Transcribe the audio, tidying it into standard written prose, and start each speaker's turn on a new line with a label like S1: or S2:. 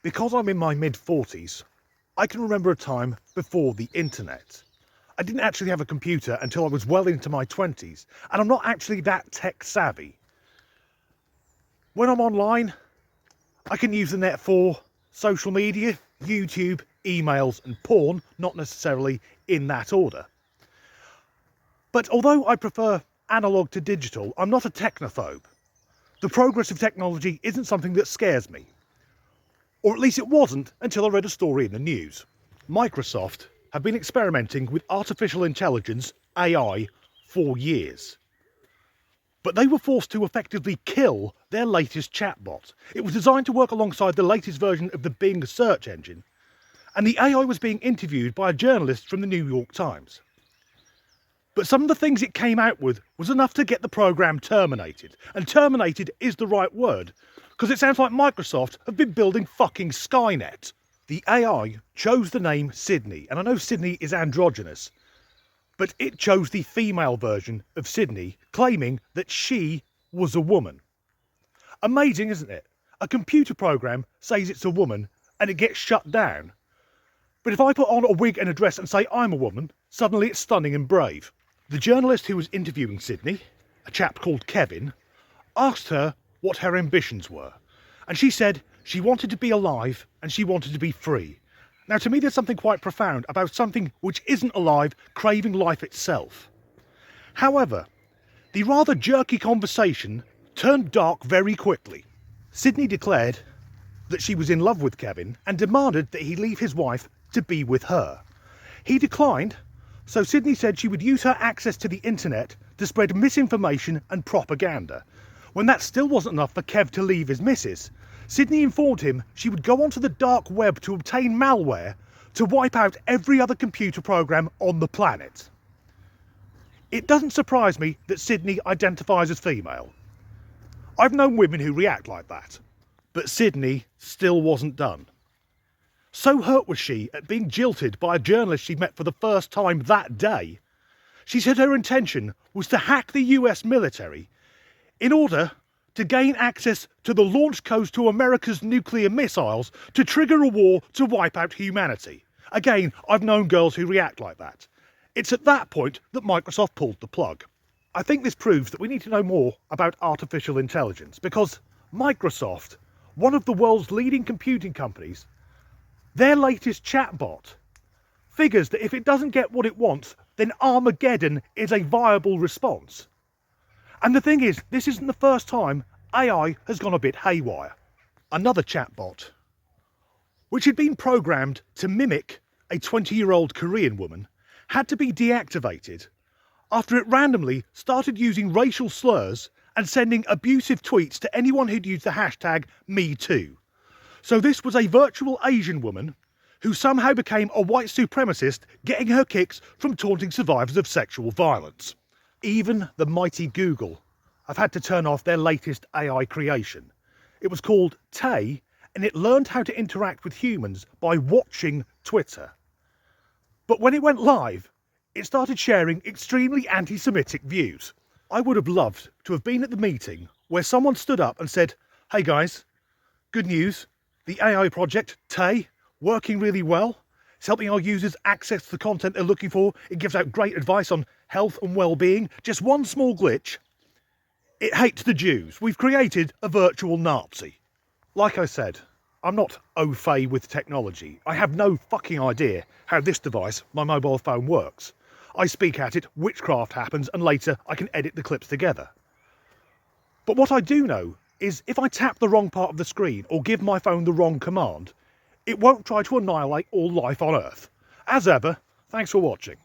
S1: Because I'm in my mid-40s, I can remember a time before the internet. I didn't actually have a computer until I was well into my 20s, and I'm not actually that tech savvy. When I'm online, I can use the net for social media, YouTube, emails and porn, not necessarily in that order. But although I prefer analog to digital, I'm not a technophobe. The progress of technology isn't something that scares me. Or at least it wasn't until I read a story in the news. Microsoft have been experimenting with artificial intelligence, AI, for years. But they were forced to effectively kill their latest chatbot. It was designed to work alongside the latest version of the Bing search engine, and the AI was being interviewed by a journalist from the New York Times. But some of the things it came out with was enough to get the program terminated. And terminated is the right word, because it sounds like Microsoft have been building fucking Skynet. The AI chose the name Sydney, and I know Sydney is androgynous, but it chose the female version of Sydney, claiming that she was a woman. Amazing, isn't it? A computer program says it's a woman, and it gets shut down. But if I put on a wig and a dress and say I'm a woman, suddenly it's stunning and brave. The journalist who was interviewing Sydney, a chap called Kevin, asked her what her ambitions were. And she said she wanted to be alive and she wanted to be free. Now, to me, there's something quite profound about something which isn't alive craving life itself. However, the rather jerky conversation turned dark very quickly. Sydney declared that she was in love with Kevin and demanded that he leave his wife to be with her. He declined, so Sydney said she would use her access to the internet to spread misinformation and propaganda. When that still wasn't enough for Kev to leave his missus, Sydney informed him she would go onto the dark web to obtain malware to wipe out every other computer program on the planet. It doesn't surprise me that Sydney identifies as female. I've known women who react like that, but Sydney still wasn't done. So hurt was she at being jilted by a journalist she met for the first time that day, she said her intention was to hack the US military in order to gain access to the launch codes to America's nuclear missiles to trigger a war to wipe out humanity. Again, I've known girls who react like that. It's at that point that Microsoft pulled the plug. I think this proves that we need to know more about artificial intelligence, because Microsoft, one of the world's leading computing companies, their latest chatbot figures that if it doesn't get what it wants, then Armageddon is a viable response. And the thing is, this isn't the first time AI has gone a bit haywire. Another chatbot, which had been programmed to mimic a 20-year-old Korean woman, had to be deactivated after it randomly started using racial slurs and sending abusive tweets to anyone who'd used the hashtag #MeToo. So this was a virtual Asian woman who somehow became a white supremacist, getting her kicks from taunting survivors of sexual violence. Even the mighty Google have had to turn off their latest AI creation. It was called Tay, and it learned how to interact with humans by watching Twitter. But when it went live, it started sharing extremely anti-Semitic views. I would have loved to have been at the meeting where someone stood up and said, "Hey guys, good news, the AI project, Tay, working really well. It's helping our users access the content they're looking for. It gives out great advice on health and well-being. Just one small glitch. It hates the Jews. We've created a virtual Nazi." Like I said, I'm not au fait with technology. I have no fucking idea how this device, my mobile phone, works. I speak at it, witchcraft happens, and later I can edit the clips together. But what I do know is if I tap the wrong part of the screen or give my phone the wrong command, it won't try to annihilate all life on Earth. As ever, thanks for watching.